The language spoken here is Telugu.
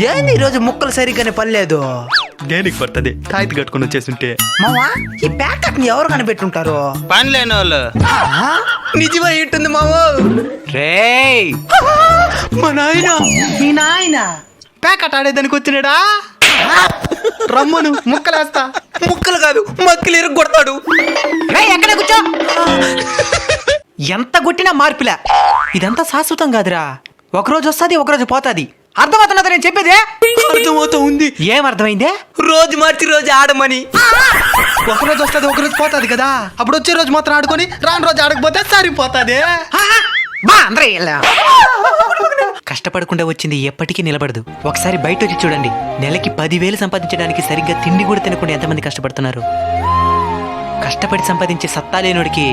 ఏంది ఈరోజు ముక్కలు సరిగ్గానే పర్లేదు. దేనికి పడుతుంది తాయితీ కట్టుకుని వచ్చేస్తుంటే. మావా ఈ ప్యాకెట్ ని ఎవరు కనిపెట్టుంటారు? పని లేని వాళ్ళు. నిజమై ఉంటుంది మావా. రేయ్ మా నాయన. మీ నాయన ప్యాకెట్ ఆడేదానికి వచ్చినాడా? రమ్మను ముక్కలేస్తా. ముక్కలు కాదు మక్కలు ఇరుగొడతాడు. ఎక్కడ కూర్చో. ఎంత కొట్టినా మార్పులే. ఇదంతా శాశ్వతం కాదురా, ఒకరోజు వస్తుంది ఒకరోజు పోతుంది. అర్థమవుతున్నదా నేను చెప్పేదే? అర్థమవుతా ఉంది. ఏం అర్థమైందే? రోజు మార్చి రోజు ఆడమని. ఒకరోజు వస్తుంది ఒకరోజు పోతుంది కదా, అప్పుడు వచ్చే రోజు మాత్రం ఆడుకొని రాని రోజు ఆడకపోతే సరిపోతుంది. బా అందరూ కష్టపడకుండా వచ్చింది ఎప్పటికీ నిలబడదు. ఒకసారి బయట వచ్చి చూడండి, నెలకి 10,000 సంపాదించడానికి సరిగ్గా తిండి కూడా తినకుండా ఎంతమంది కష్టపడుతున్నారు. కష్టపడి సంపాదించే సత్తా లేనోడికి